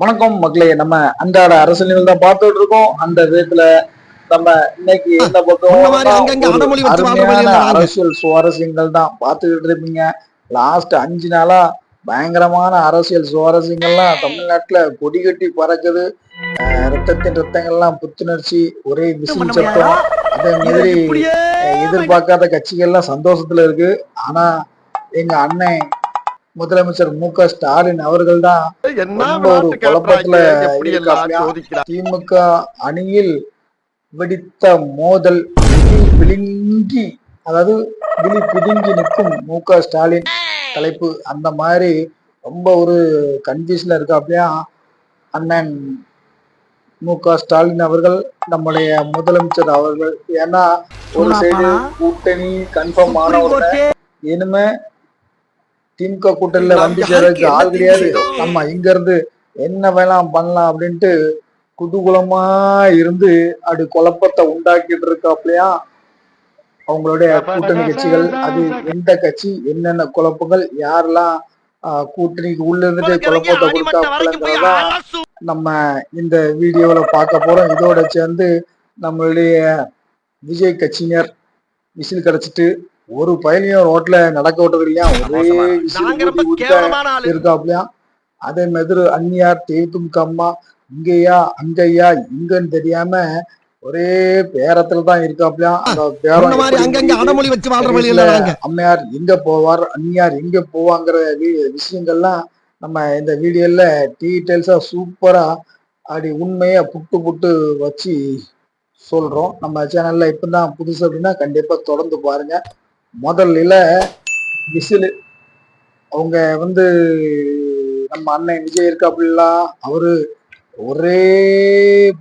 வணக்கம் மக்களே. நம்ம அன்றாட அரசியல் தான் பார்த்துட்டு இருக்கோம். அந்த விதத்துல நம்ம இன்னைக்கு என்ன முன்ன மாதிரி பண்றோம்னா, அங்கங்க ஒரு அடமொழி வச்சு வாழ்ற அருமையான வழியில நாங்க. அரசியல் சுவாரஸ்யங்கள் தான் பார்த்துக்கிட்டு இருப்பீங்க. லாஸ்ட் 5 நாளா பயங்கரமான அரசியல் சுவாரஸ்யங்கள்லாம் தமிழ்நாட்டுல கொடி கட்டி பறக்குது. ரத்தத்தின் ரத்தங்கள்லாம் புத்துணர்ச்சி, ஒரே விசில் சத்தம். அதே மாதிரி எதிர்பார்க்காத கட்சிகள்லாம் சந்தோஷத்துல இருக்கு. ஆனா எங்க அண்ணன் முதலமைச்சர் மு.க. ஸ்டாலின் அவர்கள் தான் ரொம்ப ஒரு குழப்பத்துல இருக்காப்லையா. திமுக அணியில் வெடித்த மோதல், அதாவது விழி பிதுங்கி நிற்கும் மு.க. ஸ்டாலின் தலைப்பு. அந்த மாதிரி ரொம்ப ஒரு கன்ஃபியூஸ்ல இருக்காப்லையா அண்ணன் மு.க. ஸ்டாலின் அவர்கள், நம்முடைய முதலமைச்சர் அவர்கள். ஏன்னா ஒரு சைடு கூட்டணி கன்ஃபார்ம் ஆன உடனே இனிமே திமுக கூட்டணியில வந்து சேர்றதுக்கு ஆள் கிடையாது, நம்ம இங்க இருந்து என்ன வேணாம் பண்ணலாம் அப்படின்ட்டு குதூகலமா இருந்து அப்படி குழப்பத்தை உண்டாக்கிட்டு இருக்காப்லையா அவங்களுடைய கூட்டணி கட்சிகள். அது எந்த கட்சி, என்னென்ன குழப்பங்கள், யாரெல்லாம் கூட்டணிக்கு உள்ள இருந்துட்டு குழப்பத்தை கொடுக்காப்லங்கிறதான் நம்ம இந்த வீடியோல பார்க்க போறோம். இதோட சேர்ந்து நம்மளுடைய விஜய் கட்சியினர் விசில் கிடைச்சிட்டு ஒரு பயணியும் ரோட்ல நடக்க விட்டது இல்லையா, ஒரே விசில் இருக்காப்லையா. அதே மாதிரி அந்நியார் தேய்க்கும் அம்மா இங்கேயா அங்கய்யா இங்கன்னு தெரியாம ஒரே பேரத்துல தான் இருக்காப்லையா. அந்த பேரம் அம்மையார் எங்க போவார், அந்நியார் எங்க போவாங்கிற விஷயங்கள்லாம் நம்ம இந்த வீடியோல டீட்டெயில்ஸா சூப்பரா அப்படி உண்மையா புட்டு புட்டு வச்சு சொல்றோம். நம்ம சேனல்ல இப்பதான் புதுசு அப்படின்னா கண்டிப்பா தொடர்ந்து பாருங்க. முதல்ல விசில் அவங்க நம்ம அண்ணன் விஜய் இருக்காப்புலாம், அவரு ஒரே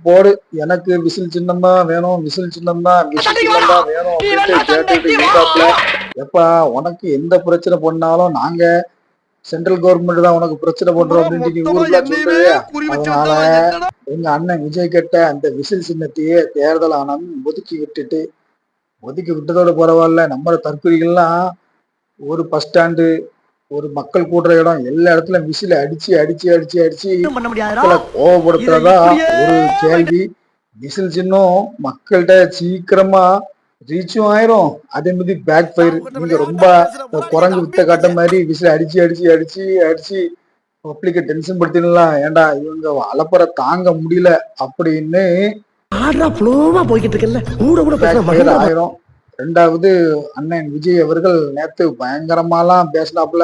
போடு, எனக்கு விசில் சின்னம் தான் வேணும், விசில் சின்னம் தான் வேணும் அப்படின்ட்டு கேட்டுட்டு இருக்காப்புல. எப்பா உனக்கு எந்த பிரச்சனை பண்ணாலும் நாங்க சென்ட்ரல் கவர்மெண்ட் தான் உனக்கு பிரச்சனை பண்றோம் அப்படின்ட்டு நீ ஊருக்குள்ள சொல்றியா. அதனால எங்க அண்ணன் விஜய் கிட்ட அந்த விசில் சின்னத்தையே தேர்தல் ஆனாலும் ஒதுக்கி விட்டதோட பரவாயில்ல. நம்ம தற்கொலைகள்லாம் ஒரு பஸ் ஸ்டாண்டு, ஒரு மக்கள் கூடுற இடம், எல்லா இடத்துலயும் விசில அடிச்சு அடிச்சு அடிச்சு அடிச்சு மக்களை கோவப்படுத்துறதா ஒரு கேள்வி. விசில் சின்னம் மக்கள்கிட்ட சீக்கிரமா ரீச்சும் ஆயிரும். அதே மாதிரி பேக் ஃபயர். நீங்க ரொம்ப குரங்கு வித்த காட்ட மாதிரி விசில் அடிச்சு அடிச்சு அடிச்சு அடிச்சு பப்ளிக்க டென்ஷன் படுத்திடலாம். ஏண்டா இவங்க அலப்பற தாங்க முடியல அப்படின்னு ஆயிரும். ரெண்டாவது அண்ணன் விஜய் அவர்கள் நேத்து பயங்கரமாலாம் பேசினாப்புல.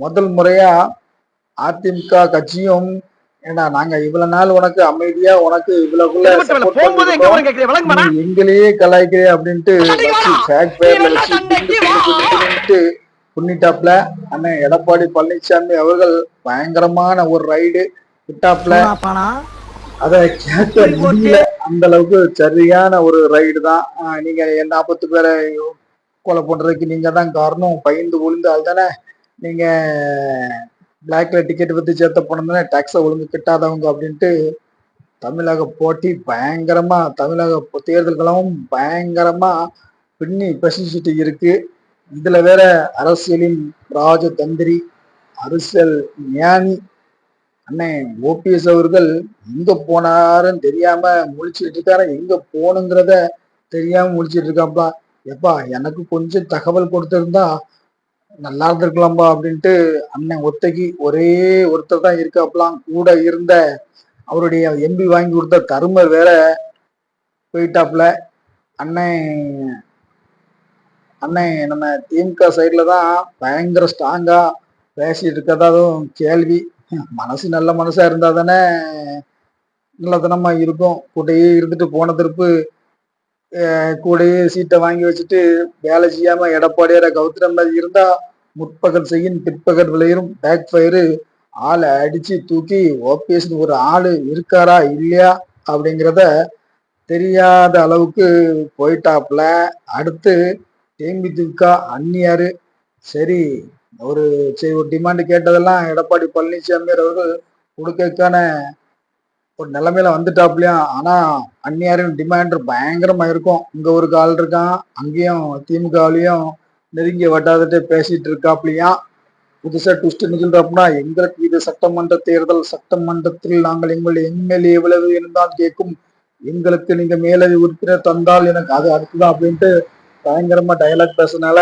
முதல் முறையா அதிமுக கட்சியும், ஏன்னா நாங்க இவ்வளவு நாள் உனக்கு அமைதியா உனக்கு இவ்வளவுக்குள்ள எங்களையே கலாய்க்கிறே அப்படின்ட்டு புண்ணிட்டாப்ல. அண்ணன் எடப்பாடி பழனிசாமி அவர்கள் பயங்கரமான ஒரு ரைடு விட்டாப்ல. அதை கேட்க முடியல, அந்த அளவுக்கு சரியான ஒரு ரைடு தான். நீங்க 40 பேரை கொலை பண்றதுக்கு நீங்க தான் காரணம், பயந்து விழுந்து அதுதானே நீங்க பிளாக்ல டிக்கெட் வித்து சேர்த்த போனதானே, டாக்ஸை ஒழுங்கு கிட்டாதவங்க அப்படின்ட்டு தமிழக போட்டி பயங்கரமா, தமிழக தேர்தல்களும் பயங்கரமா பின்னி பசிச்சுட்டு இருக்கு. இதுல வேற அரசியலின் ராஜதந்திரி, அரசியல் ஞானி அண்ணன் ஓபிஎஸ் அவர்கள் எங்க போனாருன்னு தெரியாம முழிச்சுட்டு இருக்காரு, எங்க போகணுங்கிறத தெரியாம முழிச்சிட்டு இருக்காப்பா. எப்பா எனக்கு கொஞ்சம் தகவல் கொடுத்திருந்தா நல்லா இருந்திருக்கலாம்பா அப்படின்ட்டு அண்ணன் ஒத்தைக்கு ஒரே ஒருத்தர் தான் இருக்காப்பலாம். கூட இருந்த அவருடைய எம்பி வாங்கி கொடுத்த தருமர் வேற போயிட்டாப்ல. அண்ணன் நம்ம திமுக சைட்ல தான் பயங்கர ஸ்ட்ராங்கா பேசிட்டு இருக்கதாலும் கேள்வி. மனசு நல்ல மனசா இருந்தா தானே நல்லதனமா இருக்கும். கூட்டையே இருந்துட்டு போன திருப்பு கூடையே சீட்டை வாங்கி வச்சுட்டு வேலை செய்யாம எடப்பாடியார கவுத்துற மாதிரி இருந்தா முற்பகல் செய்யும் பிற்பகல் விளையும் பேக் ஃபயரு. ஆளை அடிச்சு தூக்கி ஓபிஎஸ் ஒரு ஆளு இருக்காரா இல்லையா அப்படிங்கிறத தெரியாத அளவுக்கு போயிட்டாப்ல. அடுத்து தேமுதிக அந்நியாரு சரி ஒரு டிமாண்ட் கேட்டதெல்லாம் எடப்பாடி பழனிசாமி அவர்கள் கொடுக்கக்கான ஒரு நிலைமையில வந்துட்டாப்லையா. ஆனா அந்நியாரின் டிமாண்ட் பயங்கரமா இருக்கும். இங்க ஒரு ஆள் இருக்கான், அங்கேயும் திமுகவிலையும் நெருங்கிய வட்டாரத்தை பேசிட்டு இருக்காப்லையா. புதுசா ட்விஸ்ட் நிகழ்றப்பனா எங்களுக்கு இது சட்டமன்ற தேர்தல், சட்டமன்றத்தில் நாங்கள் எங்களுடைய எம்எல்ஏ எவ்வளவு இருந்தால் கேட்கும், எங்களுக்கு நீங்க மேலவை உறுப்பினர் தந்தால் எனக்கு அது அடுத்துதான் அப்படின்ட்டு பயங்கரமா டயலாக் பேசுனால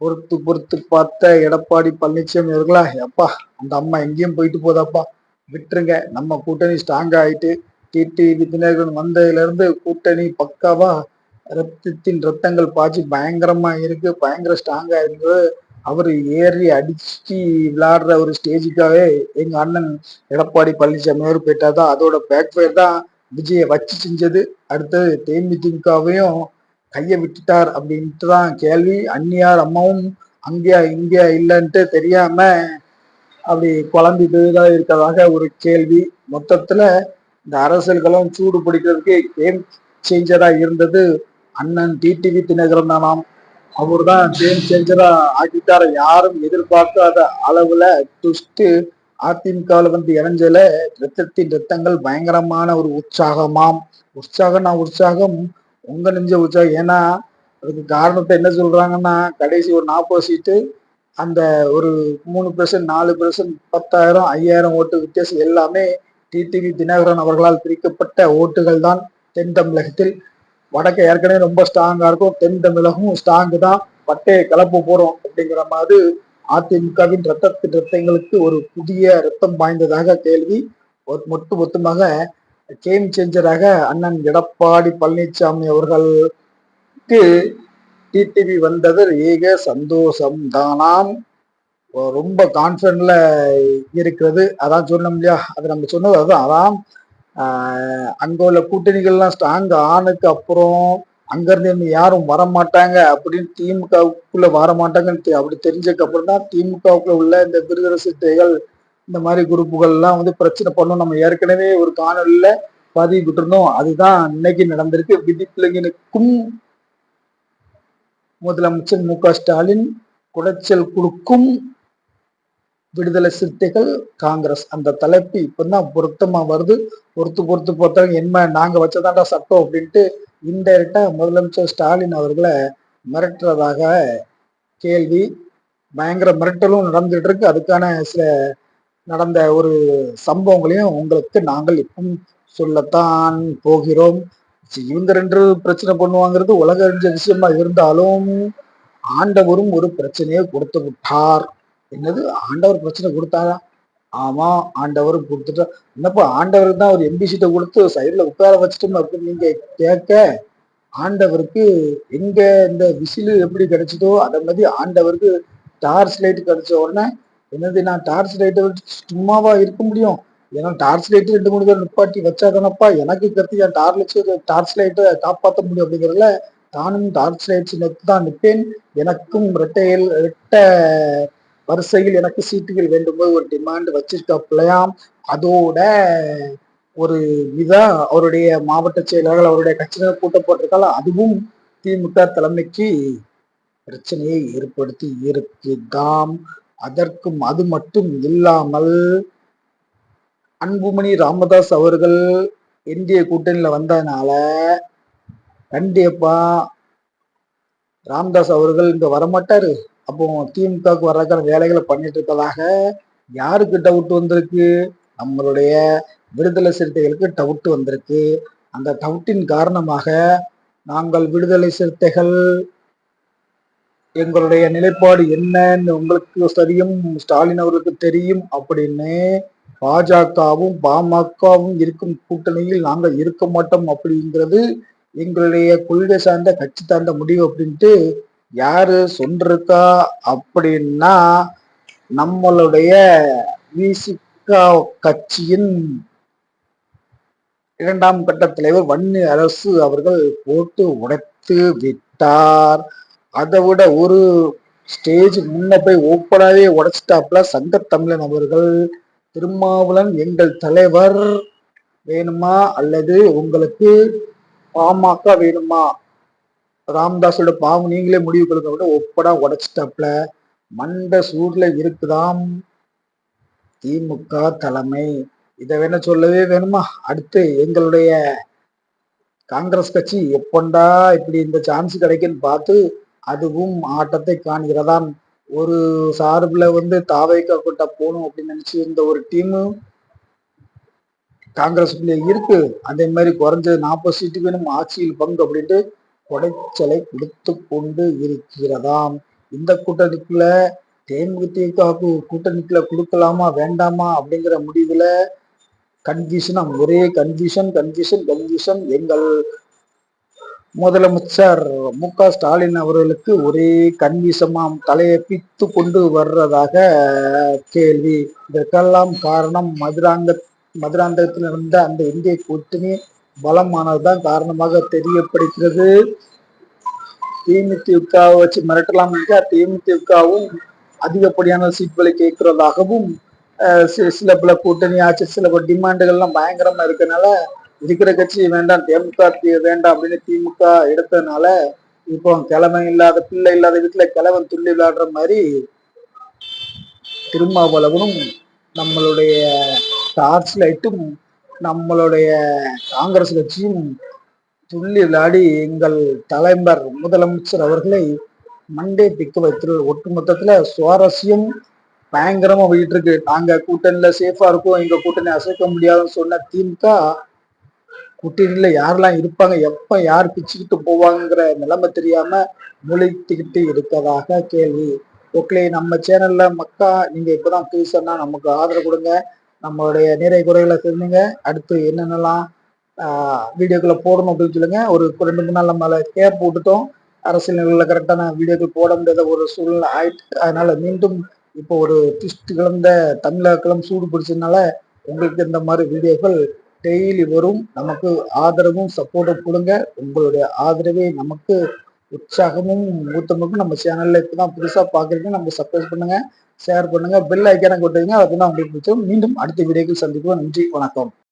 பொறுத்து பொறுத்து பார்த்த எடப்பாடி பழனிசாமி அவர்களா, அப்பா அந்த அம்மா எங்கேயும் போயிட்டு போதாப்பா, விட்டுருங்க, நம்ம கூட்டணி ஸ்ட்ராங் ஆயிட்டு டிடிவி தினகரன் வந்ததுல இருந்து கூட்டணி பக்காவா ரத்தத்தின் ரத்தங்கள் பாய்ச்சி பயங்கரமா இருக்கு, பயங்கர ஸ்ட்ராங்கா இருக்கு. அவரு ஏறி அடிச்சு விளையாடுற ஒரு ஸ்டேஜுக்காகவே எங்க அண்ணன் எடப்பாடி பழனிசாமி அவர் போயிட்டாதான். அதோட பேக் ஃபயர் தான் விஜயை வச்சு செஞ்சது. அடுத்தது தேமுதிகவையும் கையை விட்டுட்டார் அப்படின்ட்டு தான் கேள்வி. அந்நியார் அம்மாவும் அங்கேயா இங்கேயா இல்லைன்ட்டு தெரியாம அப்படி குழம்பிட்டு தான் இருக்கிறதாக ஒரு கேள்வி. மொத்தத்துல இந்த அரசியல்களும் சூடு பிடிக்கிறதுக்கு கேம் சேஞ்சரா இருந்தது அண்ணன் டிடிவி தினகரன் தானாம். அவர் தான் கேம் சேஞ்சரா ஆக்கிட்டார. யாரும் எதிர்பார்க்காத அளவுல ட்விஸ்ட் அதிமுகவில் வந்து இணைஞ்சல ரத்தத்தின் ரத்தங்கள் பயங்கரமான ஒரு உற்சாகமாம். உற்சாகம்னா உற்சாகம் உங்க நெஞ்ச உற்சாகம். ஏன்னா அதுக்கு காரணத்தை என்ன சொல்றாங்கன்னா, கடைசி ஒரு 40 சீட்டு அந்த ஒரு 3%, 4%, 10,000, 5,000 ஓட்டு வித்தியாசம் எல்லாமே டிடிவி தினகரன் அவர்களால் பிரிக்கப்பட்ட ஓட்டுகள் தான். தென் தமிழகத்தில் வடக்க ஏற்கனவே ரொம்ப ஸ்ட்ராங்கா இருக்கும், தென் தமிழகம் ஸ்ட்ராங்கு தான், பட்டையை கலப்பு போறோம் அப்படிங்கிற மாதிரி அதிமுகவின் ரத்தத்தின் ரத்தங்களுக்கு ஒரு புதிய ரத்தம் பாய்ந்ததாக கேள்வி. மொத்தமாக கேம் சேஞ்சராக அண்ணன் எடப்பாடி பழனிசாமி அவர்களுக்கு டிடிவி வந்தது ஏக சந்தோஷம் தானாம். ரொம்ப கான்பிடன்ட்ல இருக்கிறது. அதான் சொன்னோம் இல்லையா, அது நம்ம சொன்னது அதுதான். அதான் அங்க உள்ள கூட்டணிகள்லாம் ஸ்ட்ராங் ஆனதுக்கு அப்புறம் அங்கிருந்து யாரும் வரமாட்டாங்க அப்படின்னு திமுகவுக்குள்ள வரமாட்டாங்கன்னு அப்படி தெரிஞ்சதுக்கு அப்புறம் தான் திமுகவுக்குள்ள உள்ள இந்த விடுதலை சிறுத்தைகள் இந்த மாதிரி குரூப்புகள் எல்லாம் வந்து பிரச்சனை பண்ணும். நம்ம ஏற்கனவே ஒரு காணொலியில பதிவிட்டு இருந்தோம். அதுதான் இன்னைக்கு நடந்திருக்கு. விதிப்பிள்ளைகளுக்கும் முதலமைச்சர் மு.க.ஸ்டாலின் குடைச்சல் கொடுக்கும் விடுதலை சிறுத்தைகள் காங்கிரஸ். அந்த தலைப்பு இப்பதான் பொருத்தமா வருது. பொறுத்து பார்த்தாங்க என்ன நாங்க வச்சதாண்டா சட்டம் அப்படின்ட்டு இன்டைரக்டா முதலமைச்சர் ஸ்டாலின் அவர்களை மிரட்டுறதாக கேள்வி. பயங்கர மிரட்டலும் நடந்துட்டு இருக்கு. அதுக்கான சில நடந்த ஒரு சம்பவங்களையும் உங்களுக்கு நாங்கள் இப்போ சொல்லத்தான் போகிறோம். இவங்க 2 பிரச்சனை பண்ணுவாங்கிறது உலக அறிஞ்ச விஷயமா இருந்தாலும் ஆண்டவரும் ஒரு பிரச்சனையை கொடுத்து விட்டார். என்னது, ஆண்டவர் பிரச்சனை கொடுத்தாரா? ஆமா, ஆண்டவரும் கொடுத்துட்டா. என்னப்பா ஆண்டவருக்கு தான் ஒரு எம்பி சீட்டை கொடுத்து சைட்ல உட்கார வச்சுட்டோம் அப்படின்னு நீங்க கேட்க, ஆண்டவருக்கு எங்க இந்த விசிலு எப்படி கிடைச்சதோ அதை மாதிரி ஆண்டவருக்கு டார்ச் லைட் கிடைச்ச உடனே, என்னது நான் டார்ச் லைட்டை வச்சு சும்மாவா இருக்க முடியும், ஏன்னா டார்ச் லைட் 2-3 பேர் நிப்பாட்டி வச்சாதானப்பா எனக்கு கருத்து என் டார்ச் லைட்டை காப்பாற்ற முடியும். அப்படிங்கிறதுல தானும் டார்ச் லைட் சின்னத்து தான் நிற்பேன். எனக்கும் இரட்ட வரிசையில் எனக்கு சீட்டுகள் வேண்டும் போது ஒரு டிமாண்ட் வச்சிருக்காப்லையாம். அதோட ஒரு இதா அவருடைய மாவட்ட செயலாளர்கள் அவருடைய கட்சியினர் கூட்டம் போட்டிருக்கால, அதுவும் திமுக தலைமைக்கு பிரச்சனையை ஏற்படுத்தி இருக்குதாம். அதற்கும் அது மட்டும் இல்லாமல் அன்புமணி ராமதாஸ் அவர்கள் என்டிஏ கூட்டணியில வந்ததுனால கண்டிப்பா ராமதாஸ் அவர்கள் இங்க வரமாட்டாரு. அப்போ திமுகவுக்கு வர்றதுக்கான வேலைகளை பண்ணிட்டு இருக்கதாக யாருக்கு டவுட் வந்திருக்கு? நம்மளுடைய விடுதலை சிறுத்தைகளுக்கு டவுட் வந்திருக்கு. அந்த டவுட்டின் காரணமாக நாங்கள் விடுதலை சிறுத்தைகள் எங்களுடைய நிலைப்பாடு என்னன்னு உங்களுக்கு தெரியும், ஸ்டாலின் அவர்களுக்கு தெரியும் அப்படின்னு பாஜகவும் பாமகவும் இருக்கும் கூட்டணியில் நாங்கள் இருக்க மாட்டோம் அப்படிங்கிறது எங்களுடைய கொள்கை சார்ந்த கட்சி சார்ந்த முடிவு அப்படின்ட்டு யாரு சொல்றா அப்படின்னா, நம்மளுடைய விசிகா கட்சியின் 2ஆம் கட்ட தலைவர் வன்னி அரசு அவர்கள் போட்டு உடைத்து விட்டார். அதை விட ஒரு ஸ்டேஜ் முன்ன போய் ஓப்பனாவே உடைச்சிட்டாப்ல சங்கத்தமிழன் அவர்கள். திருமாவளவன் எங்கள் தலைவர் வேணுமா அல்லது உங்களுக்கு பாமக வேணுமா, ராமதாஸோட பாவம் நீங்களே முடிவு கொடுக்க விட ஒப்படா உடைச்சிட்டாப்ல. மண்ட சூர்ல இருக்குதாம் திமுக தலைமை. இதை வேணா சொல்லவே வேணுமா? அடுத்து எங்களுடைய காங்கிரஸ் கட்சி எப்பண்டா இப்படி இந்த சான்ஸ் கிடைக்குன்னு பார்த்து அதுவும் ஆட்டத்தை காண்கிறதாம். ஒரு சார்புல வந்து தாவேகா கூட்ட போகணும் அப்படின்னு நினைச்சு இருந்த ஒரு டீமு காங்கிரஸுக்குள்ளே இருக்கு. அதே மாதிரி குறைஞ்சது 40 சீட்டு வேணும் ஆட்சியில் பங்கு அப்படின்ட்டு குடைச்சலை கொடுத்து கொண்டு இருக்கிறதாம். இந்த கூட்டணிக்குள்ள தேமுதிகவுக்கு கூட்டணிக்குள்ள கொடுக்கலாமா வேண்டாமா அப்படிங்கிற முடிவுல கன்ஃபியூஷன், ஒரே கன்ஃபியூஷன் கன்ஃபியூஷன் கன்ஃபியூஷன். எங்கள் முதலமைச்சர் மு.க.ஸ்டாலின் அவர்களுக்கு ஒரே கன்ஃபியூஷமாம், தலையை பித்து கொண்டு வர்றதாக கேள்வி. இதற்கெல்லாம் காரணம் மதுராந்தகத்தில் இருந்த அந்த இந்திய கூட்டணி பலமானதுதான் காரணமாக தெரியப்படுகிறது. தேமுதிகவை வச்சு மிரட்டலாம் என்றா தேமுதிகவும் அதிகப்படியான சீட்களை கேட்கிறதாகவும் சில பல கூட்டணி ஆட்சி சில பல டிமாண்டுகள்லாம் பயங்கரமா இருக்கனால இருக்கிற கட்சி வேண்டாம் தேமுக வேண்டாம் அப்படின்னு திமுக எடுத்ததுனால இப்போ கிழமை இல்லாத பிள்ளை இல்லாத வீட்டுல கிழவன் துள்ளி விளையாடுற மாதிரி திருமாவளவனும் நம்மளுடைய டார்ச் லைட்டும் நம்மளுடைய காங்கிரஸ் கட்சியும் துள்ளி விளையாடி எங்கள் தலைவர் முதலமைச்சர் அவர்களை மண்டே பிக்க வைத்து ஒட்டுமொத்தத்துல சுவாரஸ்யம் பயங்கரமா போயிட்டு இருக்கு. நாங்க கூட்டணியில சேஃபா இருக்கோம், எங்க கூட்டணி அசைக்க முடியாதுன்னு சொன்ன திமுக கூட்டணியில யாரெல்லாம் இருப்பாங்க, எப்ப யார் பிச்சுக்கிட்டு போவாங்கிற நிலைமை தெரியாம முழித்துக்கிட்டு இருக்கதாக கேள்வி. ஓகே, நம்ம சேனல்ல மக்கா நீங்க இப்பதான் புதுசுன்னா நமக்கு ஆதரவு கொடுங்க, நம்மளுடைய நிறை குறைகளை தெரிஞ்சுங்க, அடுத்து என்னென்னலாம் வீடியோக்களை போடணும் அப்படின்னு சொல்லுங்க. ஒரு 2-3 நாள் நம்மள கேப் விட்டுட்டோம், அரசியல் நிலையில கரெக்டான வீடியோக்கள் போட முடியாத ஒரு சூழ்நிலை ஆயிட்டு, அதனால மீண்டும் இப்போ ஒரு ட்விஸ்ட் கலந்த தமிழகம் சூடு பிடிச்சதுனால உங்களுக்கு இந்த மாதிரி வீடியோக்கள் டெய்லி வரும். நமக்கு ஆதரவும் சப்போர்ட்டும் கொடுங்க. உங்களுடைய ஆதரவே நமக்கு உற்சாகமும் ஊத்தமுக்கும். நம்ம சேனல்ல இப்பதான் புதுசா பாக்குறீங்க, நம்ம சப்ஸ்கிரைப் பண்ணுங்க, ஷேர் பண்ணுங்க, பெல் ஐக்கான கொட்டுங்க. அதுதான் உங்களுக்கு பிடிச்சோம். மீண்டும் அடுத்த வீடியோக்கள் சந்திப்போம். நன்றி, வணக்கம்.